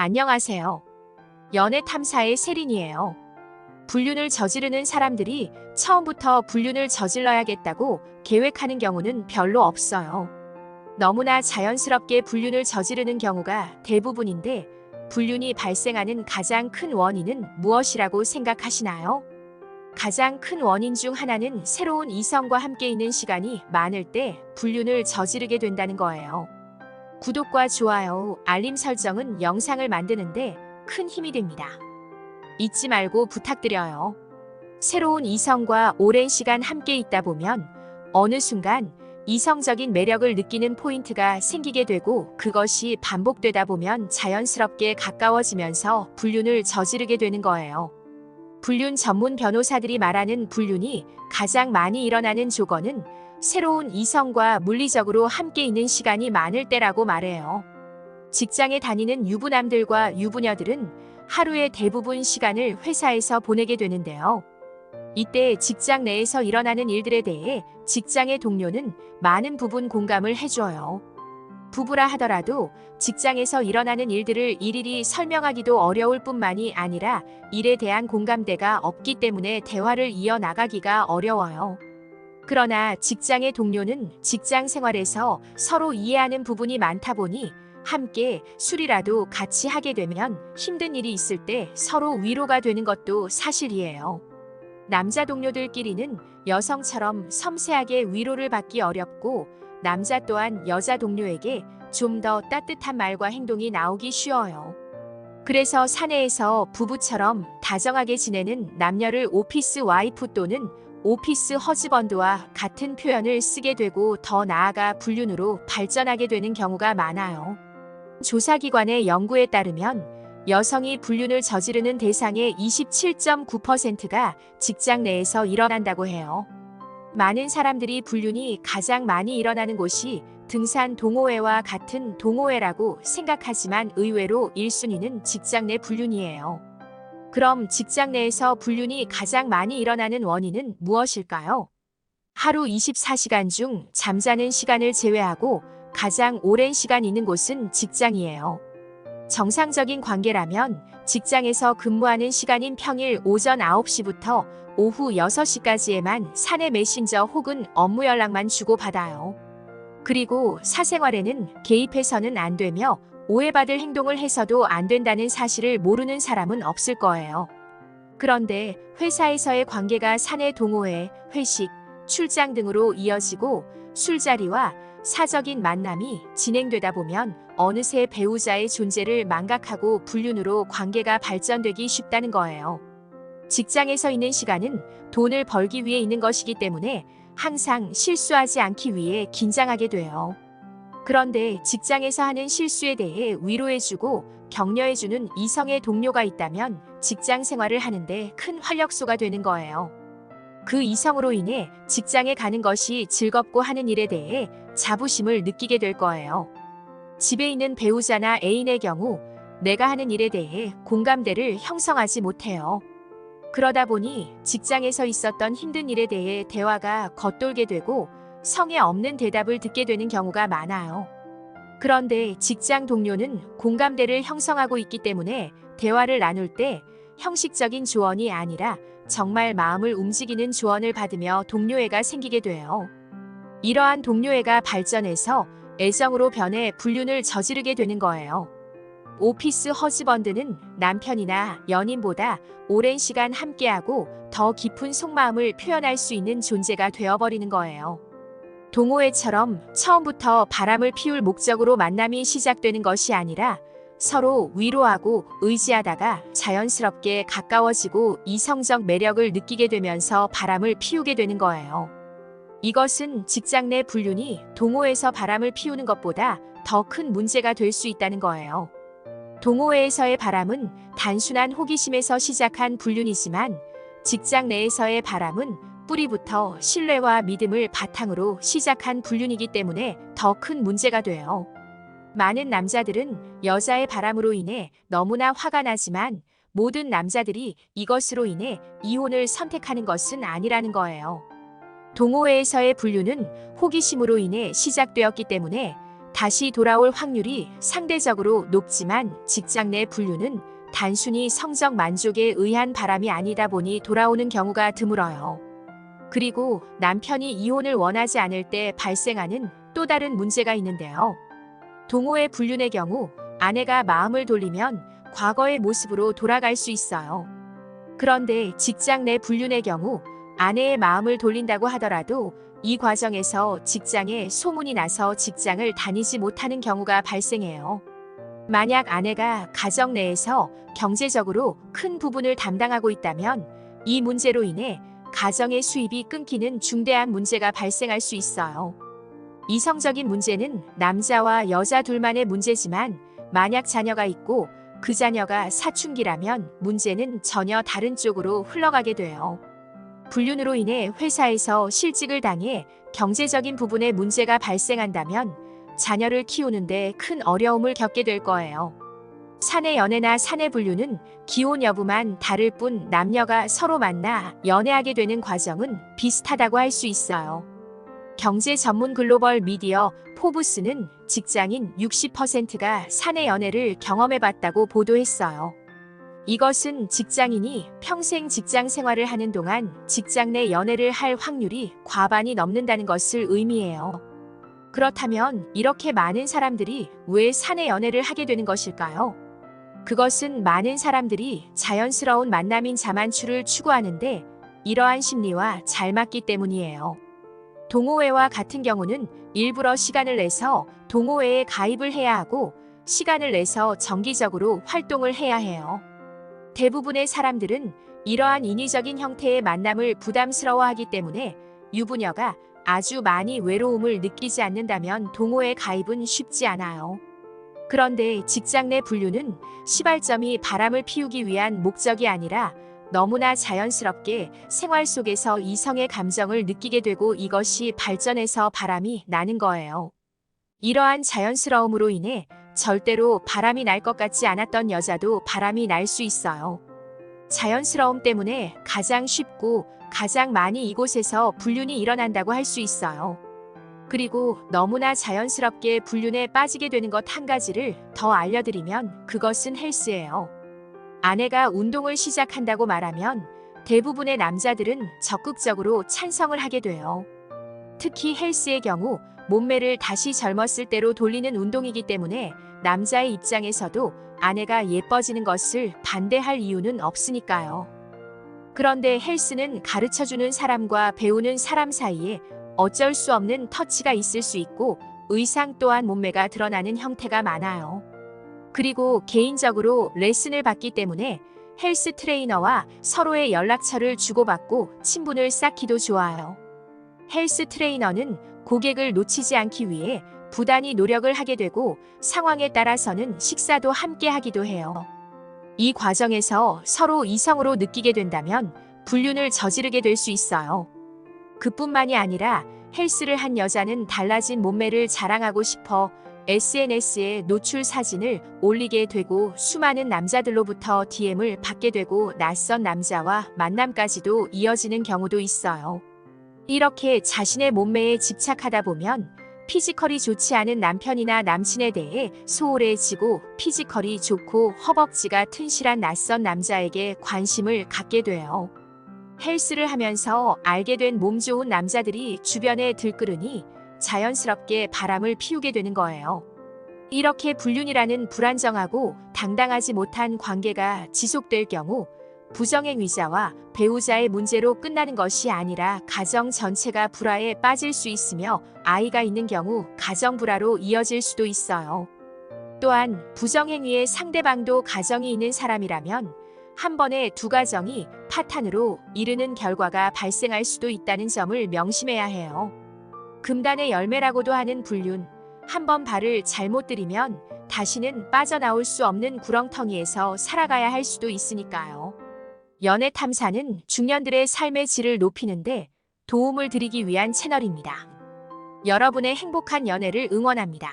안녕하세요. 연애 탐사의 세린이에요. 불륜을 저지르는 사람들이 처음부터 불륜을 저질러야겠다고 계획하는 경우는 별로 없어요. 너무나 자연스럽게 불륜을 저지르는 경우가 대부분인데, 불륜이 발생하는 가장 큰 원인은 무엇이라고 생각하시나요? 가장 큰 원인 중 하나는 새로운 이성과 함께 있는 시간이 많을 때 불륜을 저지르게 된다는 거예요. 구독과 좋아요, 알림 설정은 영상을 만드는데 큰 힘이 됩니다. 잊지 말고 부탁드려요. 새로운 이성과 오랜 시간 함께 있다 보면 어느 순간 이성적인 매력을 느끼는 포인트가 생기게 되고, 그것이 반복되다 보면 자연스럽게 가까워지면서 불륜을 저지르게 되는 거예요. 불륜 전문 변호사들이 말하는 불륜이 가장 많이 일어나는 조건은 새로운 이성과 물리적으로 함께 있는 시간이 많을 때라고 말해요. 직장에 다니는 유부남들과 유부녀들은 하루의 대부분 시간을 회사에서 보내게 되는데요. 이때 직장 내에서 일어나는 일들에 대해 직장의 동료는 많은 부분 공감을 해줘요. 부부라 하더라도 직장에서 일어나는 일들을 일일이 설명하기도 어려울 뿐만이 아니라 일에 대한 공감대가 없기 때문에 대화를 이어나가기가 어려워요. 그러나 직장의 동료는 직장 생활에서 서로 이해하는 부분이 많다 보니 함께 술이라도 같이 하게 되면 힘든 일이 있을 때 서로 위로가 되는 것도 사실이에요. 남자 동료들끼리는 여성처럼 섬세하게 위로를 받기 어렵고, 남자 또한 여자 동료에게 좀 더 따뜻한 말과 행동이 나오기 쉬워요. 그래서 사내에서 부부처럼 다정하게 지내는 남녀를 오피스 와이프 또는 오피스 허즈번드와 같은 표현을 쓰게 되고, 더 나아가 불륜으로 발전하게 되는 경우가 많아요. 조사기관의 연구에 따르면 여성이 불륜을 저지르는 대상의 27.9%가 직장 내에서 일어난다고 해요. 많은 사람들이 불륜이 가장 많이 일어나는 곳이 등산 동호회와 같은 동호회라고 생각하지만 의외로 1순위는 직장 내 불륜이에요. 그럼 직장 내에서 불륜이 가장 많이 일어나는 원인은 무엇일까요? 하루 24시간 중 잠자는 시간을 제외하고 가장 오랜 시간 있는 곳은 직장이에요. 정상적인 관계라면 직장에서 근무하는 시간인 평일 오전 9시부터 오후 6시까지에만 사내 메신저 혹은 업무 연락만 주고받아요. 그리고 사생활에는 개입해서는 안 되며 오해받을 행동을 해서도 안 된다는 사실을 모르는 사람은 없을 거예요. 그런데 회사에서의 관계가 사내 동호회, 회식, 출장 등으로 이어지고 술자리와 사적인 만남이 진행되다 보면 어느새 배우자의 존재를 망각하고 불륜으로 관계가 발전되기 쉽다는 거예요. 직장에서 있는 시간은 돈을 벌기 위해 있는 것이기 때문에 항상 실수하지 않기 위해 긴장하게 돼요. 그런데 직장에서 하는 실수에 대해 위로해주고 격려해주는 이성의 동료가 있다면 직장 생활을 하는데 큰 활력소가 되는 거예요. 그 이성으로 인해 직장에 가는 것이 즐겁고 하는 일에 대해 자부심을 느끼게 될 거예요. 집에 있는 배우자나 애인의 경우 내가 하는 일에 대해 공감대를 형성하지 못해요. 그러다 보니 직장에서 있었던 힘든 일에 대해 대화가 겉돌게 되고 성의 없는 대답을 듣게 되는 경우가 많아요. 그런데 직장 동료는 공감대를 형성하고 있기 때문에 대화를 나눌 때 형식적인 조언이 아니라 정말 마음을 움직이는 조언을 받으며 동료애가 생기게 돼요. 이러한 동료애가 발전해서 애정으로 변해 불륜을 저지르게 되는 거예요. 오피스 허즈번드는 남편이나 연인보다 오랜 시간 함께하고 더 깊은 속마음을 표현할 수 있는 존재가 되어버리는 거예요. 동호회처럼 처음부터 바람을 피울 목적으로 만남이 시작되는 것이 아니라 서로 위로하고 의지하다가 자연스럽게 가까워지고 이성적 매력을 느끼게 되면서 바람을 피우게 되는 거예요. 이것은 직장 내 불륜이 동호회에서 바람을 피우는 것보다 더 큰 문제가 될 수 있다는 거예요. 동호회에서의 바람은 단순한 호기심에서 시작한 불륜이지만 직장 내에서의 바람은 뿌리부터 신뢰와 믿음을 바탕으로 시작한 불륜이기 때문에 더 큰 문제가 돼요. 많은 남자들은 여자의 바람으로 인해 너무나 화가 나지만 모든 남자들이 이것으로 인해 이혼을 선택하는 것은 아니라는 거예요. 동호회에서의 불륜은 호기심으로 인해 시작되었기 때문에 다시 돌아올 확률이 상대적으로 높지만 직장 내 분류는 단순히 성적 만족에 의한 바람이 아니다 보니 돌아오는 경우가 드물어요. 그리고 남편이 이혼을 원하지 않을 때 발생하는 또 다른 문제가 있는데요. 동호회 불륜의 경우 아내가 마음을 돌리면 과거의 모습으로 돌아갈 수 있어요. 그런데 직장 내 불륜의 경우 아내의 마음을 돌린다고 하더라도 이 과정에서 직장에 소문이 나서 직장을 다니지 못하는 경우가 발생해요. 만약 아내가 가정 내에서 경제적으로 큰 부분을 담당하고 있다면 이 문제로 인해 가정의 수입이 끊기는 중대한 문제가 발생할 수 있어요. 이성적인 문제는 남자와 여자 둘만의 문제지만 만약 자녀가 있고 그 자녀가 사춘기라면 문제는 전혀 다른 쪽으로 흘러가게 돼요. 불륜으로 인해 회사에서 실직을 당해 경제적인 부분에 문제가 발생한다면 자녀를 키우는데 큰 어려움을 겪게 될 거예요. 사내 연애나 사내 불륜은 기혼 여부만 다를 뿐 남녀가 서로 만나 연애하게 되는 과정은 비슷하다고 할 수 있어요. 경제 전문 글로벌 미디어 포브스는 직장인 60%가 사내 연애를 경험해봤다고 보도했어요. 이것은 직장인이 평생 직장 생활을 하는 동안 직장 내 연애를 할 확률이 과반이 넘는다는 것을 의미해요. 그렇다면 이렇게 많은 사람들이 왜 사내 연애를 하게 되는 것일까요? 그것은 많은 사람들이 자연스러운 만남인 자만추를 추구하는데 이러한 심리와 잘 맞기 때문이에요. 동호회와 같은 경우는 일부러 시간을 내서 동호회에 가입을 해야 하고 시간을 내서 정기적으로 활동을 해야 해요. 대부분의 사람들은 이러한 인위적인 형태의 만남을 부담스러워하기 때문에 유부녀가 아주 많이 외로움을 느끼지 않는다면 동호회 가입은 쉽지 않아요. 그런데 직장 내 불륜은 시발점이 바람을 피우기 위한 목적이 아니라 너무나 자연스럽게 생활 속에서 이성의 감정을 느끼게 되고 이것이 발전해서 바람이 나는 거예요. 이러한 자연스러움으로 인해 절대로 바람이 날 것 같지 않았던 여자도 바람이 날 수 있어요. 자연스러움 때문에 가장 쉽고 가장 많이 이곳에서 불륜이 일어난다고 할 수 있어요. 그리고 너무나 자연스럽게 불륜에 빠지게 되는 것 한 가지를 더 알려드리면 그것은 헬스예요. 아내가 운동을 시작한다고 말하면 대부분의 남자들은 적극적으로 찬성을 하게 돼요. 특히 헬스의 경우 몸매를 다시 젊었을 때로 돌리는 운동이기 때문에 남자의 입장에서도 아내가 예뻐지는 것을 반대할 이유는 없으니까요. 그런데 헬스는 가르쳐주는 사람과 배우는 사람 사이에 어쩔 수 없는 터치가 있을 수 있고 의상 또한 몸매가 드러나는 형태가 많아요. 그리고 개인적으로 레슨을 받기 때문에 헬스 트레이너와 서로의 연락처를 주고받고 친분을 쌓기도 좋아요. 헬스 트레이너는 고객을 놓치지 않기 위해 부단히 노력을 하게 되고 상황에 따라서는 식사도 함께 하기도 해요. 이 과정에서 서로 이성으로 느끼게 된다면 불륜을 저지르게 될 수 있어요. 그뿐만이 아니라 헬스를 한 여자는 달라진 몸매를 자랑하고 싶어 SNS에 노출 사진을 올리게 되고 수많은 남자들로부터 DM을 받게 되고 낯선 남자와 만남까지도 이어지는 경우도 있어요. 이렇게 자신의 몸매에 집착하다 보면 피지컬이 좋지 않은 남편이나 남친에 대해 소홀해지고 피지컬이 좋고 허벅지가 튼실한 낯선 남자에게 관심을 갖게 돼요. 헬스를 하면서 알게 된 몸 좋은 남자들이 주변에 들끓으니 자연스럽게 바람을 피우게 되는 거예요. 이렇게 불륜이라는 불안정하고 당당하지 못한 관계가 지속될 경우 부정행위자와 배우자의 문제로 끝나는 것이 아니라 가정 전체가 불화에 빠질 수 있으며 아이가 있는 경우 가정 불화로 이어질 수도 있어요. 또한 부정행위의 상대방도 가정이 있는 사람이라면 한 번에 두 가정이 파탄으로 이르는 결과가 발생할 수도 있다는 점을 명심해야 해요. 금단의 열매라고도 하는 불륜, 한 번 발을 잘못 들이면 다시는 빠져나올 수 없는 구렁텅이에서 살아가야 할 수도 있으니까요. 연애 탐사는 중년들의 삶의 질을 높이는데 도움을 드리기 위한 채널입니다. 여러분의 행복한 연애를 응원합니다.